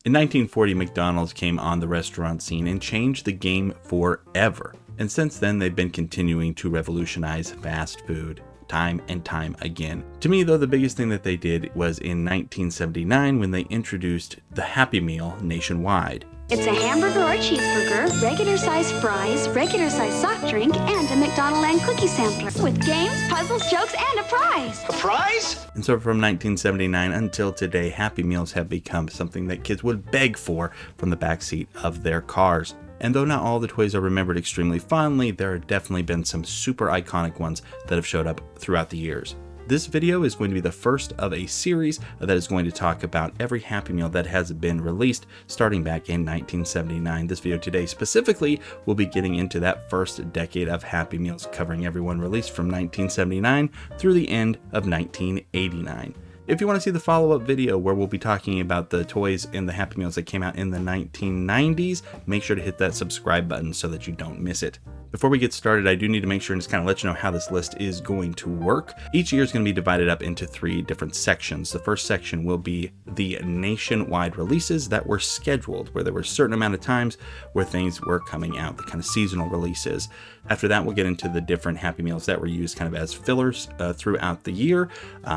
In 1940, McDonald's came on the restaurant scene and changed the game forever. And since then, they've been continuing to revolutionize fast food time and time again. To me, though, the biggest thing that they did was in 1979 when they introduced the Happy Meal nationwide. It's a hamburger or cheeseburger, regular size fries, regular size soft drink, and a McDonald's and cookie sampler with games, puzzles, jokes, and a prize. A prize? And so from 1979 until today, Happy Meals have become something that kids would beg for from the backseat of their cars. And though not all the toys are remembered extremely fondly, there have definitely been some super iconic ones that have showed up throughout the years. This video is going to be the first of a series that is going to talk about every Happy Meal that has been released starting back in 1979. This video today specifically will be getting into that first decade of Happy Meals, covering every one released from 1979 through the end of 1989. If you want to see the follow-up video where we'll be talking about the toys and the Happy Meals that came out in the 1990s, make sure to hit that subscribe button so that you don't miss it. Before we get started, I do need to make sure and just kind of let you know how this list is going to work. Each year is going to be divided up into 3 different sections. The first section will be the nationwide releases that were scheduled, where there were a certain amount of times where things were coming out, the kind of seasonal releases. After that, we'll get into the different Happy Meals that were used kind of as fillers throughout the year.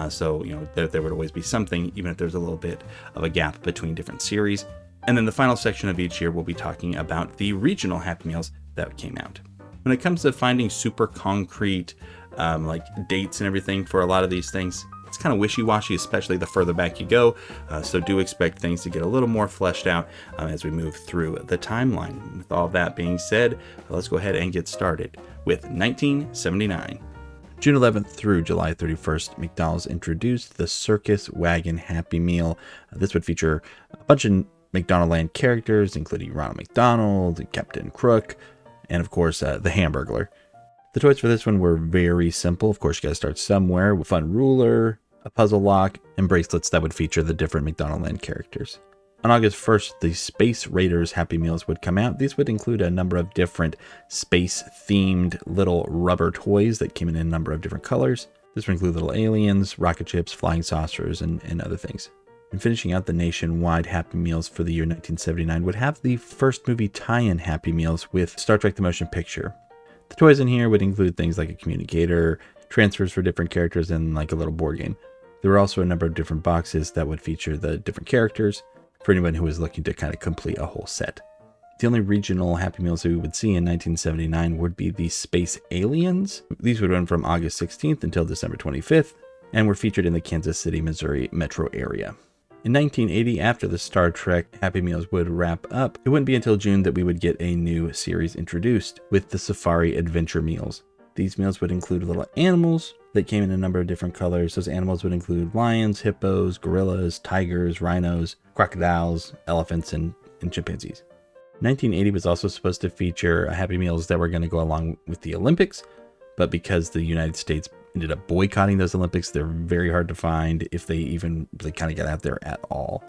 So, there would always be something, even if there's a little bit of a gap between different series. And then the final section of each year, we'll be talking about the regional Happy Meals that came out. When it comes to finding super concrete like dates and everything for a lot of these things, it's kind of wishy-washy, especially the further back you go. So do expect things to get a little more fleshed out as we move through the timeline. With all that being said, let's go ahead and get started with 1979. June 11th through July 31st, McDonald's introduced the Circus Wagon Happy Meal. This would feature a bunch of McDonald Land characters, including Ronald McDonald, Captain Crook, and of course, the Hamburglar. The toys for this one were very simple. Of course, you gotta start somewhere with a fun ruler, a puzzle lock, and bracelets that would feature the different McDonald Land characters. On August 1st, the Space Raiders Happy Meals would come out. These would include a number of different space-themed little rubber toys that came in a number of different colors. This would include little aliens, rocket ships, flying saucers, and other things. And finishing out the nationwide Happy Meals for the year 1979 would have the first movie tie-in Happy Meals with Star Trek the Motion Picture. The toys in here would include things like a communicator, transfers for different characters, and like a little board game. There were also a number of different boxes that would feature the different characters for anyone who was looking to kind of complete a whole set. The only regional Happy Meals that we would see in 1979 would be the Space Aliens. These would run from August 16th until December 25th, and were featured in the Kansas City, Missouri metro area. In 1980, after the Star Trek Happy Meals would wrap up, it wouldn't be until June that we would get a new series introduced with the Safari Adventure Meals. These meals would include little animals that came in a number of different colors. Those animals would include lions, hippos, gorillas, tigers, rhinos, crocodiles, elephants, and chimpanzees. 1980 was also supposed to feature Happy Meals that were going to go along with the Olympics, but because the United States ended up boycotting those Olympics, they're very hard to find if they even really kind of get out there at all.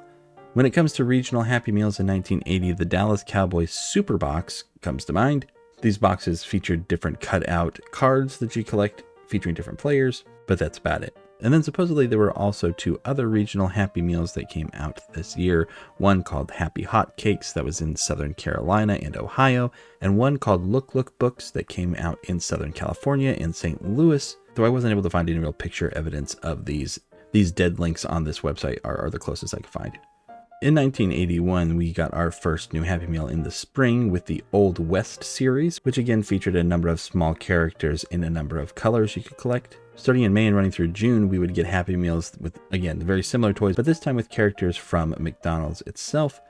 When it comes to regional Happy Meals in 1980, the Dallas Cowboys Super Box comes to mind. These boxes featured different cutout cards that you collect featuring different players, but that's about it. And then supposedly there were also 2 other regional Happy Meals that came out this year. One called Happy Hot Cakes that was in Southern Carolina and Ohio, and one called Look Look Books that came out in Southern California and St. Louis, though I wasn't able to find any real picture evidence of these. These dead links on this website are the closest I could find. In 1981, we got our first new Happy Meal in the spring with the Old West series, which again featured a number of small characters in a number of colors you could collect. Starting in May and running through June, we would get Happy Meals with, again, very similar toys, but this time with characters from McDonald's itself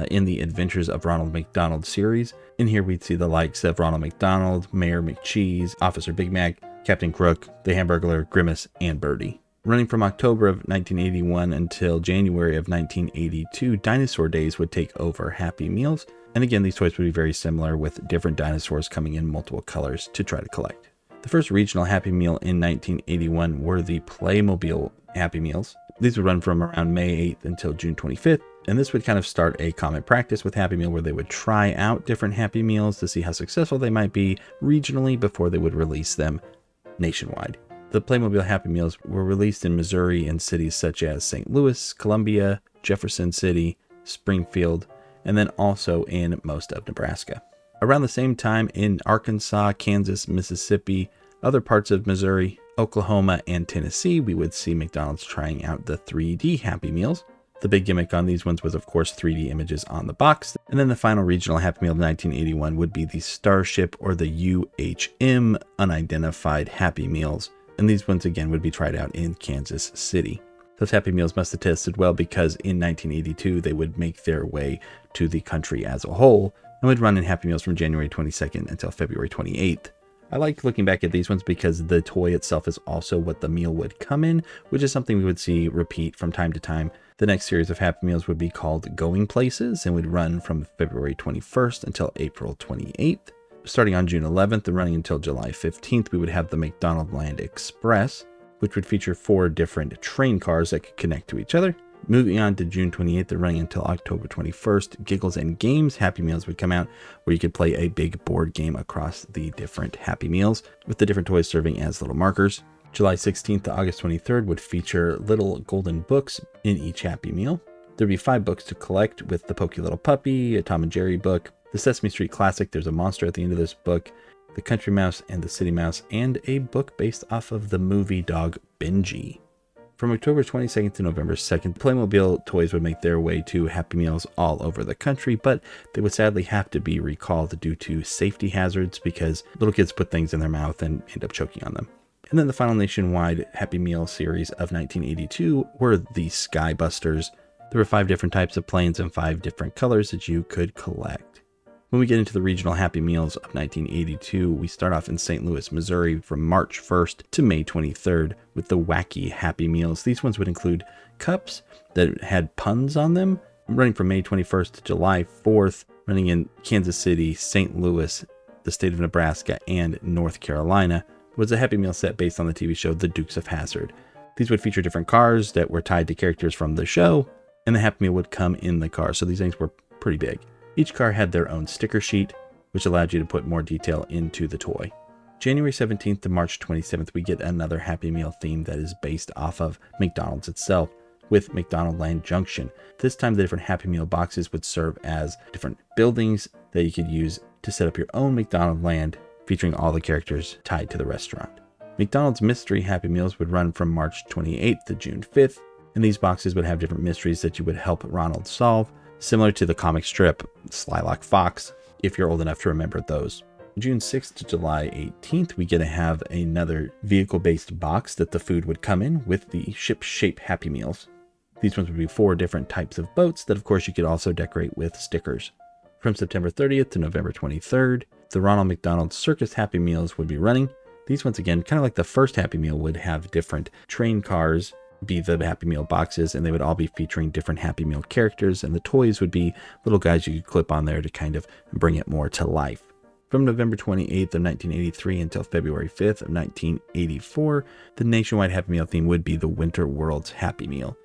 in the Adventures of Ronald McDonald series. In here, we'd see the likes of Ronald McDonald, Mayor McCheese, Officer Big Mac, Captain Crook, the Hamburglar, Grimace, and Birdie. Running from October of 1981 until January of 1982, Dinosaur Days would take over Happy Meals. And again, these toys would be very similar with different dinosaurs coming in multiple colors to try to collect. The first regional Happy Meal in 1981 were the Playmobil Happy Meals. These would run from around May 8th until June 25th. And this would kind of start a common practice with Happy Meal where they would try out different Happy Meals to see how successful they might be regionally before they would release them nationwide. The Playmobil Happy Meals were released in Missouri in cities such as St. Louis, Columbia, Jefferson City, Springfield, and then also in most of Nebraska. Around the same time in Arkansas, Kansas, Mississippi, other parts of Missouri, Oklahoma, and Tennessee, we would see McDonald's trying out the 3D Happy Meals. The big gimmick on these ones was, of course, 3D images on the box. And then the final regional Happy Meal of 1981 would be the Starship or the UHM unidentified Happy Meals. And these ones again would be tried out in Kansas City. Those Happy Meals must have tested well because in 1982 they would make their way to the country as a whole and would run in Happy Meals from January 22nd until February 28th. I like looking back at these ones because the toy itself is also what the meal would come in, which is something we would see repeat from time to time. The next series of Happy Meals would be called Going Places and would run from February 21st until April 28th. Starting on June 11th and running until July 15th, we would have the McDonald Land Express, which would feature 4 different train cars that could connect to each other. Moving on to June 28th and running until October 21st, Giggles and Games Happy Meals would come out, where you could play a big board game across the different Happy Meals, with the different toys serving as little markers. July 16th to August 23rd would feature little golden books in each Happy Meal. There'd be 5 books to collect, with the Pokey Little Puppy, a Tom and Jerry book, the Sesame Street Classic, there's a monster at the end of this book, the Country Mouse and the City Mouse, and a book based off of the movie dog Benji. From October 22nd to November 2nd, Playmobil toys would make their way to Happy Meals all over the country, but they would sadly have to be recalled due to safety hazards because little kids put things in their mouth and end up choking on them. And then the final nationwide Happy Meal series of 1982 were the Skybusters. There were 5 different types of planes and 5 different colors that you could collect. When we get into the regional Happy Meals of 1982, we start off in St. Louis, Missouri from March 1st to May 23rd with the Wacky Happy Meals. These ones would include cups that had puns on them, running from May 21st to July 4th, running in Kansas City, St. Louis, the state of Nebraska, and North Carolina. Was a Happy Meal set based on the TV show The Dukes of Hazzard. These would feature different cars that were tied to characters from the show, and the Happy Meal would come in the car, so these things were pretty big. Each car had their own sticker sheet, which allowed you to put more detail into the toy. January 17th to March 27th, we get another Happy Meal theme that is based off of McDonald's itself, with McDonald Land Junction. This time, the different Happy Meal boxes would serve as different buildings that you could use to set up your own McDonald Land, featuring all the characters tied to the restaurant. McDonald's Mystery Happy Meals would run from March 28th to June 5th, and these boxes would have different mysteries that you would help Ronald solve, similar to the comic strip Slylock Fox, if you're old enough to remember those. June 6th to July 18th, we get to have another vehicle-based box that the food would come in with the ship-shape Happy Meals. These ones would be 4 different types of boats that, of course, you could also decorate with stickers. From September 30th to November 23rd, the Ronald McDonald Circus Happy Meals would be running. These, once again, kind of like the first Happy Meal, would have different train cars be the Happy Meal boxes, and they would all be featuring different Happy Meal characters, and the toys would be little guys you could clip on there to kind of bring it more to life. From November 28th of 1983 until February 5th of 1984, the nationwide Happy Meal theme would be the Winter World's Happy Meal.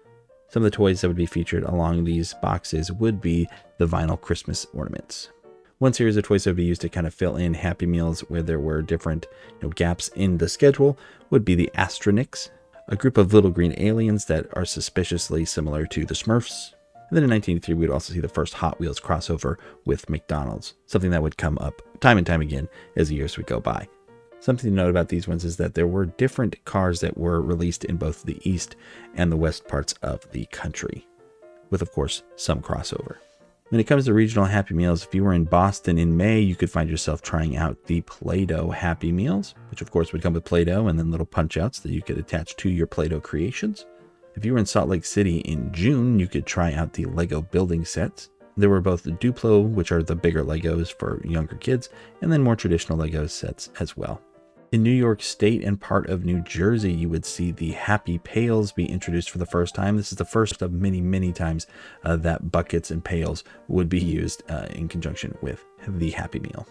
Some of the toys that would be featured along these boxes would be the vinyl Christmas ornaments. One series of toys that would be used to kind of fill in Happy Meals where there were different gaps in the schedule would be the Astronix, a group of little green aliens that are suspiciously similar to the Smurfs. And then in 1983, we would also see the first Hot Wheels crossover with McDonald's, something that would come up time and time again as the years would go by. Something to note about these ones is that there were different cars that were released in both the east and the west parts of the country, with, of course, some crossover. When it comes to regional Happy Meals, if you were in Boston in May, you could find yourself trying out the Play-Doh Happy Meals, which of course would come with Play-Doh and then little punch-outs that you could attach to your Play-Doh creations. If you were in Salt Lake City in June, you could try out the Lego building sets. There were both the Duplo, which are the bigger Legos for younger kids, and then more traditional Lego sets as well. In New York State and part of New Jersey, you would see the Happy Pails be introduced for the first time. This is the first of many, many times that buckets and pails would be used in conjunction with the Happy Meal.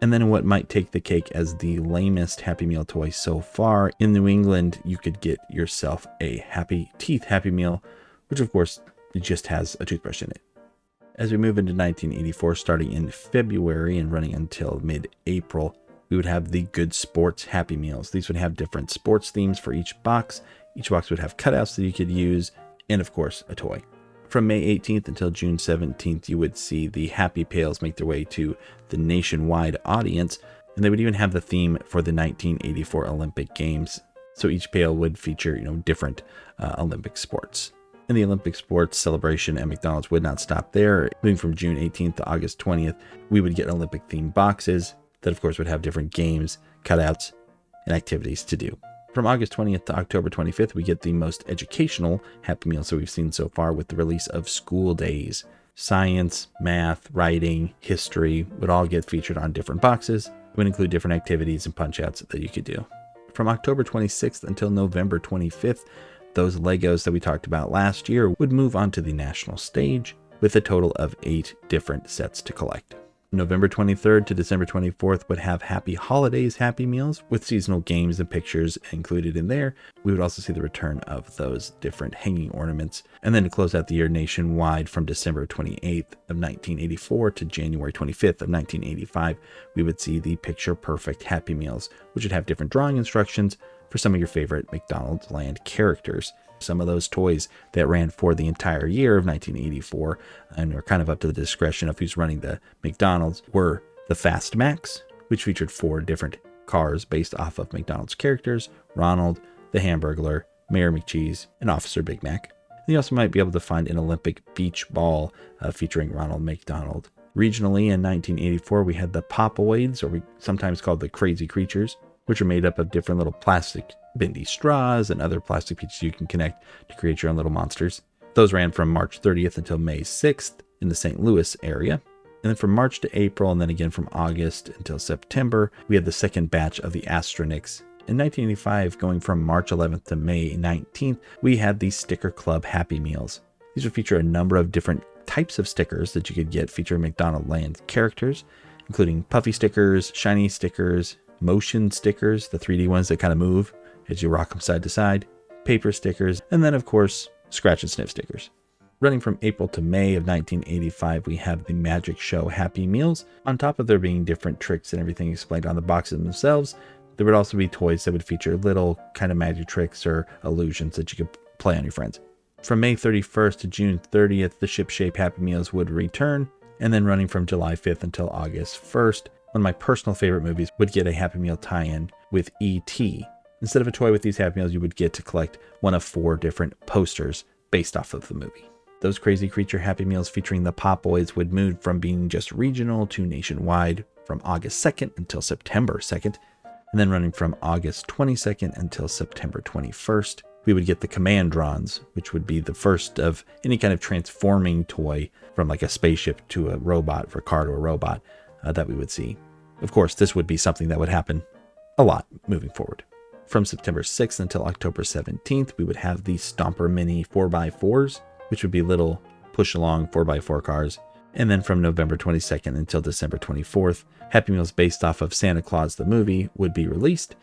And then what might take the cake as the lamest Happy Meal toy so far, in New England, you could get yourself a Happy Teeth Happy Meal, which of course just has a toothbrush in it. As we move into 1984, starting in February and running until mid-April, we would have the Good Sports Happy Meals. These would have different sports themes for each box. Each box would have cutouts that you could use, and of course, a toy. From May 18th until June 17th, you would see the Happy Pails make their way to the nationwide audience, and they would even have the theme for the 1984 Olympic Games. So each pail would feature, different Olympic sports. And the Olympic sports celebration at McDonald's would not stop there. Moving from June 18th to August 20th, we would get Olympic themed boxes that, of course, would have different games, cutouts, and activities to do. From August 20th to October 25th, we get the most educational Happy Meals that we've seen so far with the release of School Days. Science, math, writing, history would all get featured on different boxes. It would include different activities and punch-outs that you could do. From October 26th until November 25th, those Legos that we talked about last year would move onto the national stage with a total of 8 different sets to collect. November 23rd to December 24th would have Happy Holidays Happy Meals with seasonal games and pictures included in there. We would also see the return of those different hanging ornaments. And then to close out the year nationwide from December 28th of 1984 to January 25th of 1985, we would see the Picture Perfect Happy Meals, which would have different drawing instructions for some of your favorite McDonald's Land characters. Some of those toys that ran for the entire year of 1984 and were kind of up to the discretion of who's running the McDonald's were the Fast Max, which featured 4 different cars based off of McDonald's characters: Ronald, the Hamburglar, Mayor McCheese, and Officer Big Mac. And you also might be able to find an Olympic beach ball featuring Ronald McDonald. Regionally in 1984, we had the Popoids, or we sometimes called the Crazy Creatures, which are made up of different little plastic bendy straws and other plastic pieces you can connect to create your own little monsters. Those ran from March 30th until May 6th in the St. Louis area. And then from March to April, and then again from August until September, we had the second batch of the Astronix. In 1985, going from March 11th to May 19th, we had the Sticker Club Happy Meals. These would feature a number of different types of stickers that you could get featuring McDonald Land characters, including puffy stickers, shiny stickers, motion stickers, the 3D ones that kind of move as you rock them side to side, paper stickers, and then, of course, scratch and sniff stickers. Running from April to May of 1985, we have the Magic Show Happy Meals. On top of there being different tricks and everything explained on the boxes themselves, there would also be toys that would feature little kind of magic tricks or illusions that you could play on your friends. From May 31st to June 30th, the Ship Shape Happy Meals would return, and then running from July 5th until August 1st, one of my personal favorite movies would get a Happy Meal tie-in with E.T. Instead of a toy with these Happy Meals, you would get to collect one of 4 different posters based off of the movie. Those Crazy Creature Happy Meals featuring the Popoids would move from being just regional to nationwide from August 2nd until September 2nd, and then running from August 22nd until September 21st. We would get the Commandrons, which would be the first of any kind of transforming toy from like a spaceship to a robot, for a car to a robot, that we would see. Of course, this would be something that would happen a lot moving forward. From September 6th until October 17th, we would have the Stomper Mini 4x4s, which would be little push-along 4x4 cars. And then from November 22nd until December 24th, Happy Meals based off of Santa Claus the movie would be released,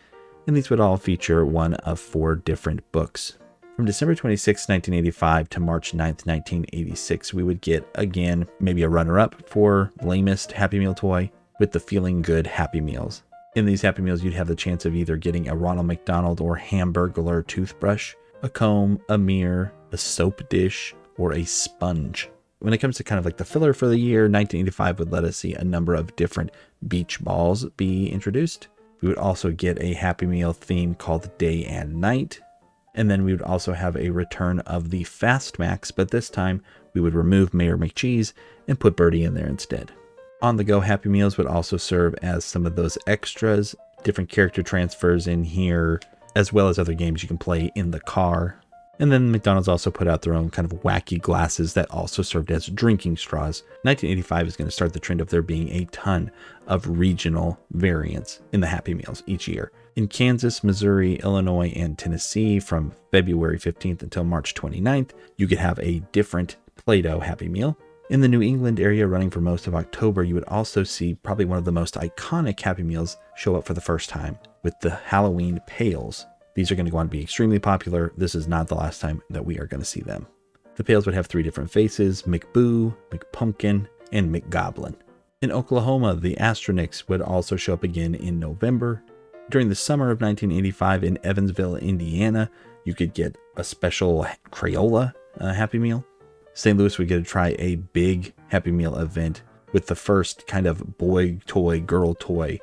and these would all feature one of 4 different books. From December 26, 1985 to March 9th, 1986, we would get, again, maybe a runner-up for lamest Happy Meal toy with the Feeling Good Happy Meals. In these Happy Meals, you'd have the chance of either getting a Ronald McDonald or Hamburglar toothbrush, a comb, a mirror, a soap dish, or a sponge. When it comes to kind of like the filler for the year, 1985 would let us see a number of different beach balls be introduced. We would also get a Happy Meal theme called Day and Night. And then we would also have a return of the Fast Max, but this time we would remove Mayor McCheese and put Birdie in there instead. On the Go Happy Meals would also serve as some of those extras, different character transfers in here, as well as other games you can play in the car. And then McDonald's also put out their own kind of wacky glasses that also served as drinking straws. 1985 is going to start the trend of there being a ton of regional variants in the Happy Meals each year. In Kansas, Missouri, Illinois, and Tennessee, from February 15th until March 29th, you could have a different Play-Doh Happy Meal. In the New England area, running for most of October, you would also see probably one of the most iconic Happy Meals show up for the first time with the Halloween pails. These are going to go on to be extremely popular. This is not the last time that we are going to see them. The pails would have 3 different faces: McBoo, McPumpkin, and McGoblin. In Oklahoma, the Astronix would also show up again in November. During the summer of 1985 in Evansville, Indiana, you could get a special Crayola Happy Meal. St. Louis would get to try a big Happy Meal event with the first kind of boy toy, girl toy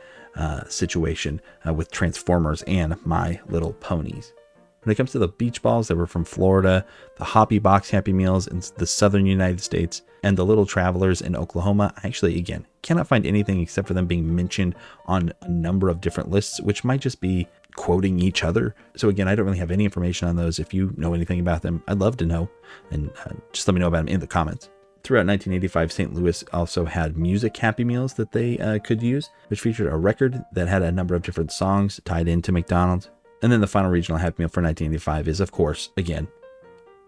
situation with Transformers and My Little Ponies. When it comes to the beach balls that were from Florida, the Hoppy Box Happy Meals in the southern United States, and the Little Travelers in Oklahoma, I actually, again, cannot find anything except for them being mentioned on a number of different lists, which might just be quoting each other. So again, I don't really have any information on those. If you know anything about them, I'd love to know, and just let me know about them in the comments. Throughout 1985, St. Louis also had music Happy Meals that they could use, which featured a record that had a number of different songs tied into McDonald's. And then the final regional Happy Meal for 1985 is, of course, again,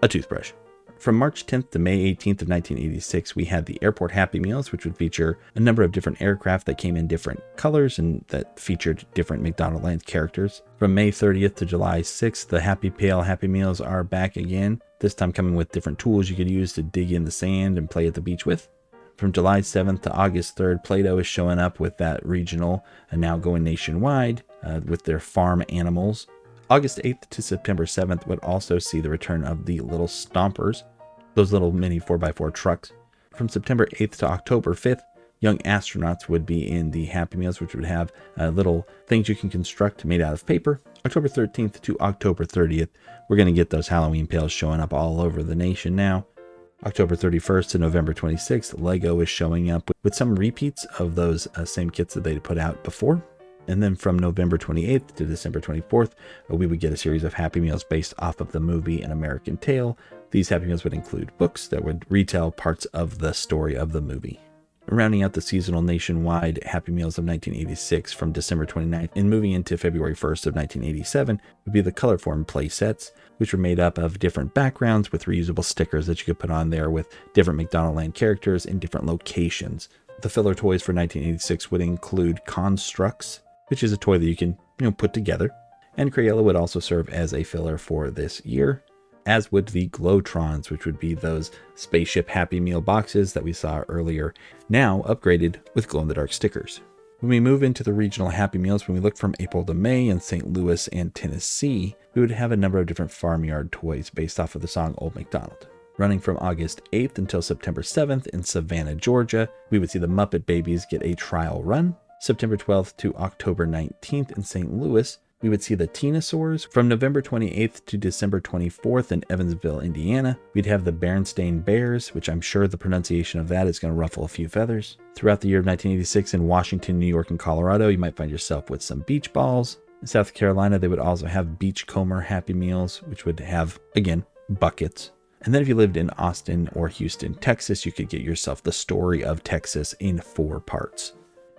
a toothbrush. From March 10th to May 18th of 1986, we had the Airport Happy Meals, which would feature a number of different aircraft that came in different colors and that featured different McDonald Land characters. From May 30th to July 6th, the Happy Pail Happy Meals are back again, this time coming with different tools you could use to dig in the sand and play at the beach with. From July 7th to August 3rd, Play-Doh is showing up with that regional and now going nationwide with their farm animals. August 8th to September 7th would also see the return of the Little Stompers, those little mini 4x4 trucks. From September 8th to October 5th, Young Astronauts would be in the Happy Meals, which would have little things you can construct made out of paper. October 13th to October 30th, we're going to get those Halloween pails showing up all over the nation now. October 31st to November 26th, Lego is showing up with some repeats of those same kits that they put out before. And then from November 28th to December 24th, we would get a series of Happy Meals based off of the movie An American Tail. These Happy Meals would include books that would retell parts of the story of the movie. Rounding out the seasonal nationwide Happy Meals of 1986 from December 29th and moving into February 1st of 1987 would be the Colorform play sets, which were made up of different backgrounds with reusable stickers that you could put on there with different McDonald Land characters in different locations. The filler toys for 1986 would include Constructs, which is a toy that you can put together, and Crayola would also serve as a filler for this year, as would the Glowtrons, which would be those spaceship Happy Meal boxes that we saw earlier, now upgraded with glow-in-the-dark stickers. When we move into the regional Happy Meals, when we look from April to May in St. Louis and Tennessee, we would have a number of different farmyard toys based off of the song Old MacDonald. Running from August 8th until September 7th in Savannah, Georgia, we would see the Muppet Babies get a trial run. September 12th to October 19th in St. Louis, we would see the Teenasaurs. From November 28th to December 24th in Evansville, Indiana, we'd have the Berenstain Bears, which I'm sure the pronunciation of that is going to ruffle a few feathers. Throughout the year of 1986 in Washington, New York, and Colorado, you might find yourself with some beach balls. In South Carolina, they would also have Beachcomber Happy Meals, which would have, again, buckets. And then if you lived in Austin or Houston, Texas, you could get yourself the Story of Texas in 4 parts.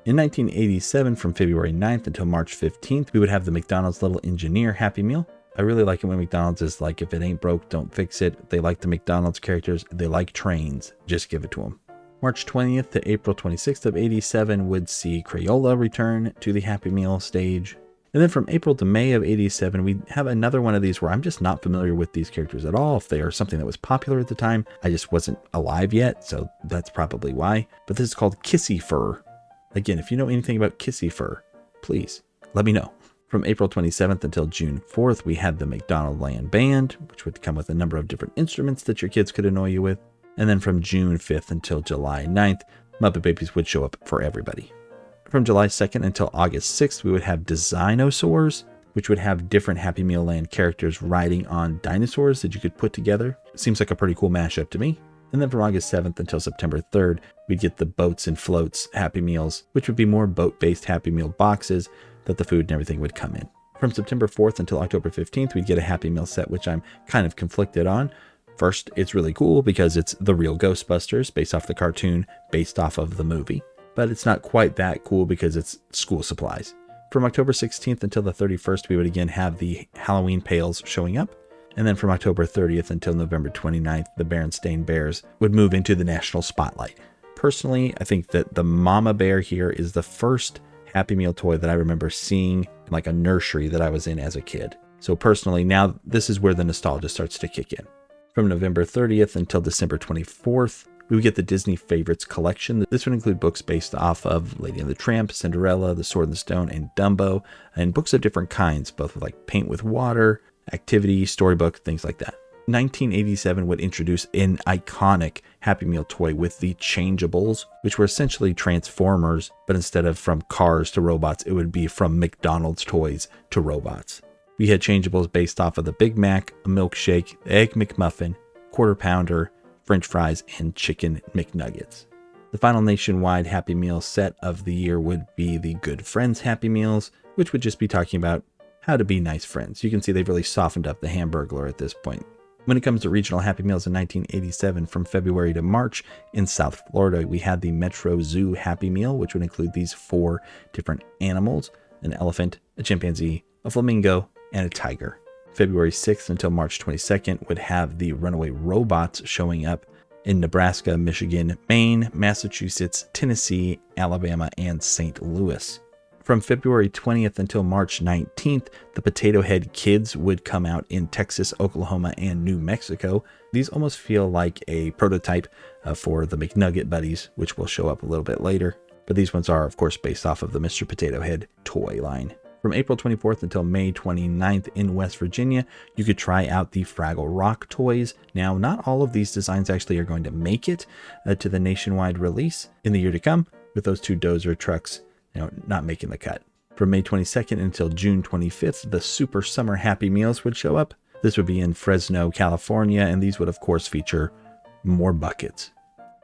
In 1987, from February 9th until March 15th, we would have the McDonald's Little Engineer Happy Meal. I really like it when McDonald's is like, if it ain't broke, don't fix it. They like the McDonald's characters. They like trains. Just give it to them. March 20th to April 26th of 87 would see Crayola return to the Happy Meal stage. And then from April to May of 87, we have another one of these where I'm just not familiar with these characters at all. If they are something that was popular at the time, I just wasn't alive yet, so that's probably why. But this is called Kissy Fur. Again, if you know anything about Kissy Fur, please let me know. From April 27th until June 4th, we had the McDonald Land Band, which would come with a number of different instruments that your kids could annoy you with. And then from June 5th until July 9th, Muppet Babies would show up for everybody. From July 2nd until August 6th, we would have Dinosaurs, which would have different Happy Meal Land characters riding on dinosaurs that you could put together. Seems like a pretty cool mashup to me. And then from August 7th until September 3rd, we'd get the Boats and Floats Happy Meals, which would be more boat-based Happy Meal boxes that the food and everything would come in. From September 4th until October 15th, we'd get a Happy Meal set, which I'm kind of conflicted on. First, it's really cool because it's the real Ghostbusters based off the cartoon, based off of the movie. But it's not quite that cool because it's school supplies. From October 16th until the 31st, we would again have the Halloween pails showing up. And then from October 30th until November 29th, the Berenstain Bears would move into the national spotlight. Personally, I think that the Mama Bear here is the first Happy Meal toy that I remember seeing in like a nursery that I was in as a kid. So personally, now this is where the nostalgia starts to kick in. From November 30th until December 24th, we would get the Disney Favorites collection. This would include books based off of Lady and the Tramp, Cinderella, The Sword and the Stone, and Dumbo, and books of different kinds, both with like Paint with Water, activity, storybook, things like that. 1987 would introduce an iconic Happy Meal toy with the changeables, which were essentially Transformers, but instead of from cars to robots, it would be from McDonald's toys to robots. We had changeables based off of the Big Mac, a milkshake, Egg McMuffin, Quarter Pounder, French fries, and Chicken McNuggets. The final nationwide Happy Meal set of the year would be the Good Friends Happy Meals, which would just be talking about how to be nice friends. You can see they've really softened up the Hamburglar at this point. When it comes to regional Happy Meals in 1987, from February to March in South Florida, we had the Metro Zoo Happy Meal, which would include these 4 different animals: an elephant, a chimpanzee, a flamingo, and a tiger. February 6th until March 22nd would have the Runaway Robots showing up in Nebraska, Michigan, Maine, Massachusetts, Tennessee, Alabama, and St. Louis. From February 20th until March 19th, the Potato Head Kids would come out in Texas, Oklahoma, and New Mexico. These almost feel like a prototype for the McNugget Buddies, which will show up a little bit later. But these ones are, of course, based off of the Mr. Potato Head toy line. From April 24th until May 29th in West Virginia, you could try out the Fraggle Rock toys. Now, not all of these designs actually are going to make it to the nationwide release in the year to come, with those 2 Dozer trucks not making the cut. From May 22nd until June 25th, the Super Summer Happy Meals would show up. This would be in Fresno, California, and these would, of course, feature more buckets.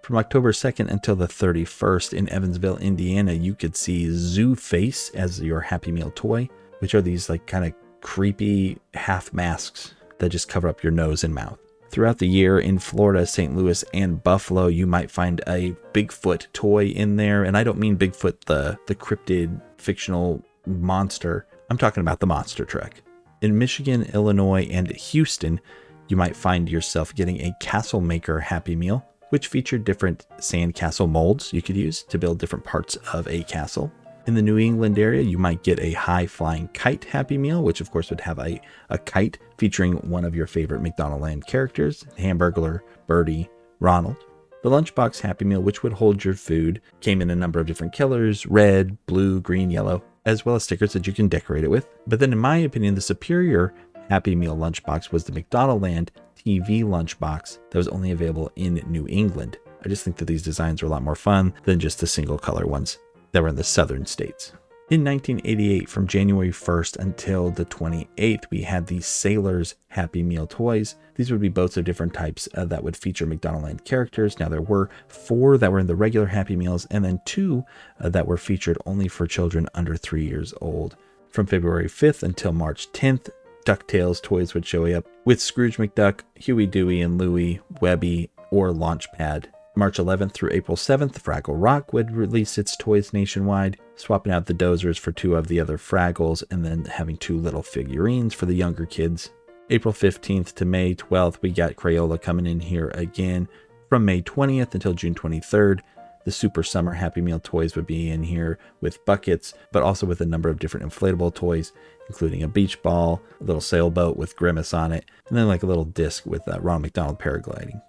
From October 2nd until the 31st in Evansville, Indiana, you could see Zoo Face as your Happy Meal toy, which are these like kind of creepy half masks that just cover up your nose and mouth. Throughout the year in Florida, St. Louis, and Buffalo, you might find a Bigfoot toy in there. And I don't mean Bigfoot, the cryptid fictional monster. I'm talking about the monster truck. In Michigan, Illinois, and Houston, you might find yourself getting a Castle Maker Happy Meal, which featured different sandcastle molds you could use to build different parts of a castle. In the New England area, you might get a High Flying Kite Happy Meal, which of course would have a kite featuring one of your favorite McDonald Land characters: Hamburglar, Birdie, Ronald. The Lunchbox Happy Meal, which would hold your food, came in a number of different colors: red, blue, green, yellow, as well as stickers that you can decorate it with. But then in my opinion, the superior Happy Meal lunchbox was the McDonald Land TV lunchbox that was only available in New England. I just think that these designs are a lot more fun than just the single color ones that were in the southern states. In 1988, from January 1st until the 28th, we had the Sailors Happy Meal toys. These would be boats of different types that would feature McDonald Land characters. Now, there were 4 that were in the regular Happy Meals, and then 2 that were featured only for children under 3 years old. From February 5th until March 10th, DuckTales toys would show up with Scrooge McDuck, Huey, Dewey, and Louie, Webby, or Launchpad. March 11th through April 7th, Fraggle Rock would release its toys nationwide, swapping out the Dozers for 2 of the other Fraggles and then having 2 little figurines for the younger kids. April 15th to May 12th, we got Crayola coming in here again. From May 20th until June 23rd, the Super Summer Happy Meal toys would be in here with buckets, but also with a number of different inflatable toys, including a beach ball, a little sailboat with Grimace on it, and then like a little disc with Ronald McDonald paragliding.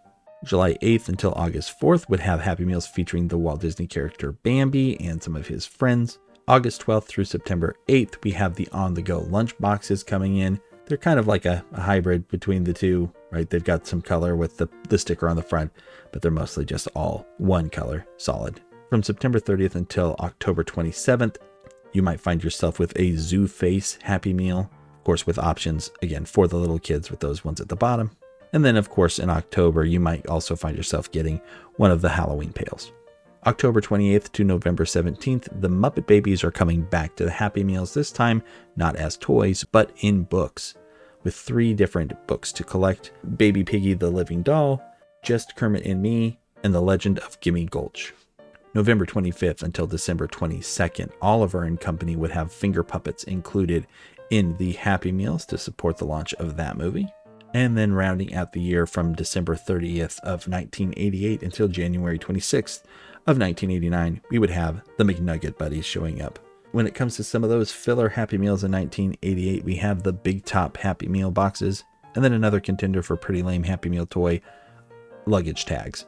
July 8th until August 4th would have Happy Meals featuring the Walt Disney character Bambi and some of his friends. August 12th through September 8th, we have the on-the-go lunch boxes coming in. They're kind of like a hybrid between the two, right? They've got some color with the sticker on the front, but they're mostly just all one color, solid. From September 30th until October 27th, you might find yourself with a Zoo Face Happy Meal, of course with options, again, for the little kids with those ones at the bottom. And then, of course, in October, you might also find yourself getting one of the Halloween pails. October 28th to November 17th, the Muppet Babies are coming back to the Happy Meals, this time not as toys, but in books, with 3 different books to collect: Baby Piggy the Living Doll, Just Kermit and Me, and The Legend of Gimme Gulch. November 25th until December 22nd, Oliver and Company would have finger puppets included in the Happy Meals to support the launch of that movie. And then rounding out the year from December 30th of 1988 until January 26th of 1989, we would have the McNugget Buddies showing up. When it comes to some of those filler Happy Meals in 1988, we have the Big Top Happy Meal boxes, and then another contender for pretty lame Happy Meal toy, luggage tags.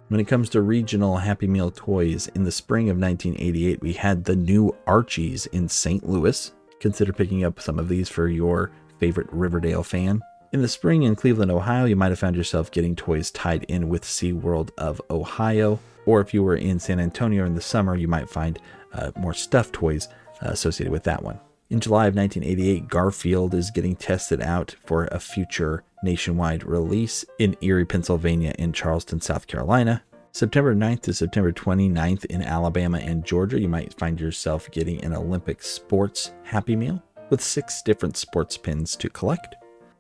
When it comes to regional Happy Meal toys, in the spring of 1988, we had the new Archies in St. Louis. Consider picking up some of these for your favorite Riverdale fan. In the spring in Cleveland, Ohio, you might have found yourself getting toys tied in with SeaWorld of Ohio. Or if you were in San Antonio in the summer, you might find more stuffed toys associated with that one. In July of 1988, Garfield is getting tested out for a future nationwide release in Erie, Pennsylvania, and Charleston, South Carolina. September 9th to September 29th in Alabama and Georgia, you might find yourself getting an Olympic Sports Happy Meal with 6 different sports pins to collect.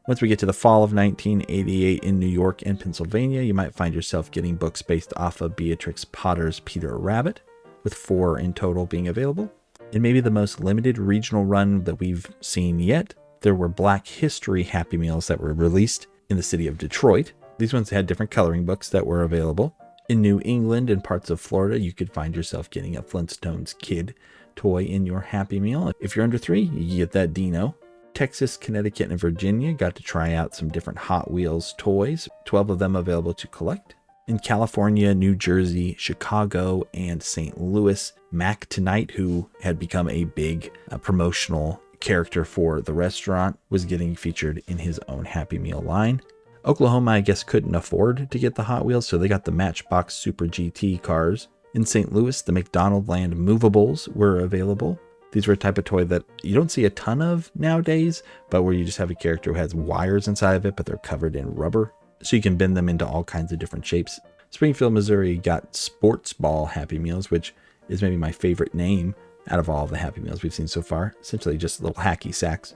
Once we get to the fall of 1988 in New York and Pennsylvania, you might find yourself getting books based off of Beatrix Potter's Peter Rabbit, with 4 in total being available. In maybe the most limited regional run that we've seen yet, there were Black History Happy Meals that were released in the city of Detroit. These ones had different coloring books that were available. In New England and parts of Florida, you could find yourself getting a Flintstones Kid toy in your Happy Meal. If you're under 3, you get that Dino. Texas, Connecticut, and Virginia got to try out some different Hot Wheels toys, 12 of them available to collect. In California, New Jersey, Chicago, and St. Louis, Mac Tonight, who had become a big promotional character for the restaurant, was getting featured in his own Happy Meal line. Oklahoma, I guess, couldn't afford to get the Hot Wheels, so they got the Matchbox Super GT cars. In St. Louis, the McDonald's Land Movables were available. These were a type of toy that you don't see a ton of nowadays, but where you just have a character who has wires inside of it, but they're covered in rubber. So you can bend them into all kinds of different shapes. Springfield, Missouri got Sports Ball Happy Meals, which is maybe my favorite name out of all of the Happy Meals we've seen so far. Essentially just little hacky sacks.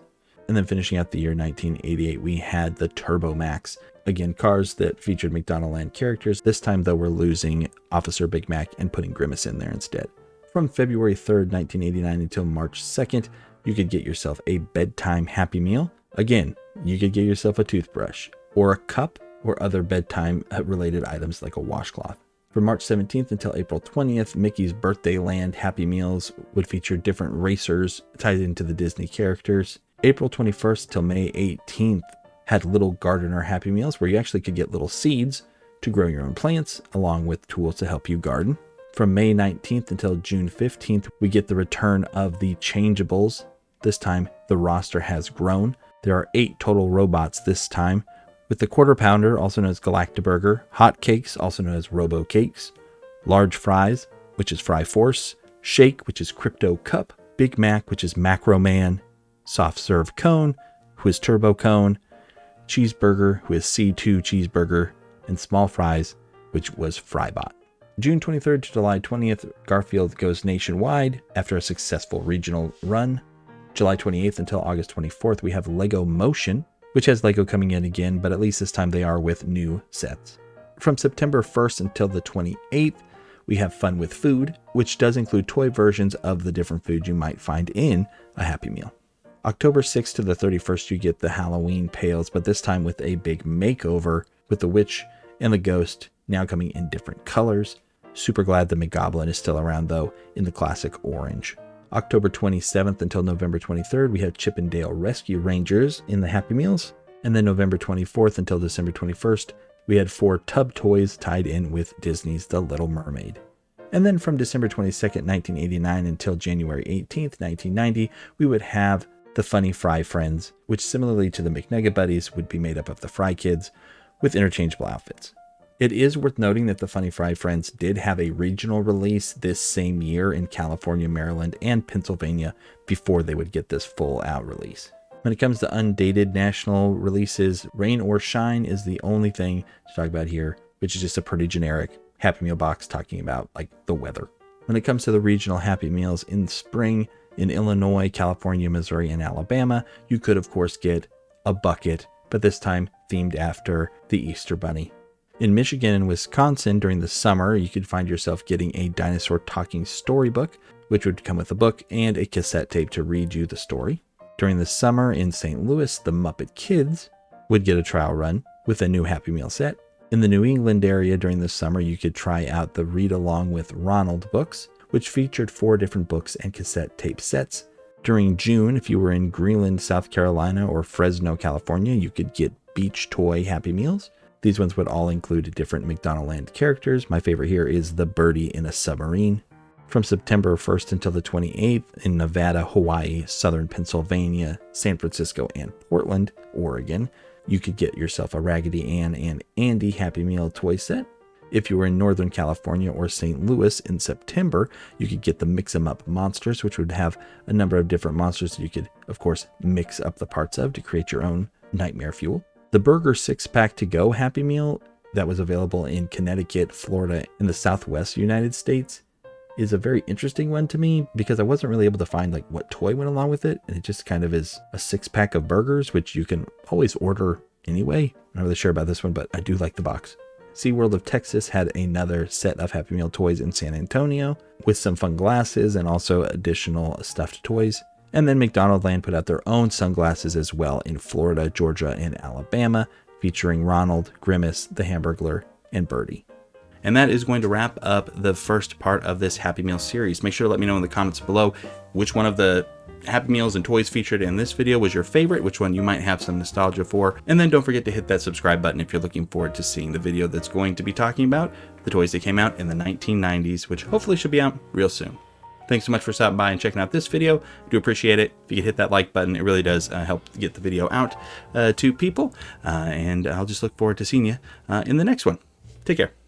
And then finishing out the year 1988, we had the Turbo Max. Again, cars that featured McDonald Land characters. This time, though, we're losing Officer Big Mac and putting Grimace in there instead. From February 3rd, 1989 until March 2nd, you could get yourself a bedtime Happy Meal. Again, you could get yourself a toothbrush or a cup or other bedtime related items like a washcloth. From March 17th until April 20th, Mickey's Birthday Land Happy Meals would feature different racers tied into the Disney characters. April 21st till May 18th had Little Gardener Happy Meals, where you actually could get little seeds to grow your own plants, along with tools to help you garden. From May 19th until June 15th, we get the return of the Changeables. This time, the roster has grown. There are 8 total robots this time, with the Quarter Pounder, also known as Galactaburger, Hot Cakes, also known as Robo Cakes, Large Fries, which is Fry Force, Shake, which is Crypto Cup, Big Mac, which is Macro Man, Soft Serve Cone, who is Turbo Cone, Cheeseburger, who is C2 Cheeseburger, and Small Fries, which was Frybot. June 23rd to July 20th, Garfield goes nationwide after a successful regional run. July 28th until August 24th, we have Lego Motion, which has Lego coming in again, but at least this time they are with new sets. From September 1st until the 28th, we have Fun with Food, which does include toy versions of the different foods you might find in a Happy Meal. October 6th to the 31st, you get the Halloween Pails, but this time with a big makeover with the witch and the ghost now coming in different colors. Super glad the McGoblin is still around, though, in the classic orange. October 27th until November 23rd, we have Chip and Dale Rescue Rangers in the Happy Meals. And then November 24th until December 21st, we had 4 tub toys tied in with Disney's The Little Mermaid. And then from December 22nd, 1989 until January 18th, 1990, we would have the Funny Fry Friends, which similarly to the McNugget Buddies would be made up of the Fry Kids with interchangeable outfits. It is worth noting that the Funny Fry Friends did have a regional release this same year in California, Maryland, and Pennsylvania before they would get this full out release. When it comes to undated national releases, Rain or Shine is the only thing to talk about here, which is just a pretty generic Happy Meal box talking about like the weather. When it comes to the regional Happy Meals in spring, in Illinois, California, Missouri, and Alabama, you could of course get a bucket, but this time themed after the Easter Bunny. In Michigan and Wisconsin during the summer, you could find yourself getting a dinosaur talking storybook, which would come with a book and a cassette tape to read you the story. During the summer in St. Louis, the Muppet Kids would get a trial run with a new Happy Meal set. In the New England area during the summer, you could try out the Read Along with Ronald books, which featured 4 different books and cassette tape sets. During June, if you were in Greenland, South Carolina, or Fresno, California, you could get Beach Toy Happy Meals. These ones would all include different McDonald Land characters. My favorite here is the birdie in a submarine. From September 1st until the 28th in Nevada, Hawaii, Southern Pennsylvania, San Francisco, and Portland, Oregon, you could get yourself a Raggedy Ann and Andy Happy Meal toy set. If you were in Northern California or St. Louis in September, you could get the Mix 'em Up Monsters, which would have a number of different monsters that you could, of course, mix up the parts of to create your own nightmare fuel. The Burger 6-pack to go Happy Meal that was available in Connecticut, Florida, and the Southwest United States is a very interesting one to me because I wasn't really able to find like what toy went along with it. And it just kind of is a 6-pack of burgers, which you can always order anyway. I'm not really sure about this one, but I do like the box. SeaWorld of Texas had another set of Happy Meal toys in San Antonio with some fun glasses and also additional stuffed toys. And then McDonald's Land put out their own sunglasses as well in Florida, Georgia, and Alabama, featuring Ronald, Grimace, the Hamburglar, and Birdie. And that is going to wrap up the first part of this Happy Meal series. Make sure to let me know in the comments below which one of the Happy Meals and toys featured in this video was your favorite, which one you might have some nostalgia for. And then don't forget to hit that subscribe button if you're looking forward to seeing the video that's going to be talking about the toys that came out in the 1990s, which hopefully should be out real soon. Thanks so much for stopping by and checking out this video. I do appreciate it. If you could hit that like button, it really does help get the video out to people. And I'll just look forward to seeing you in the next one. Take care.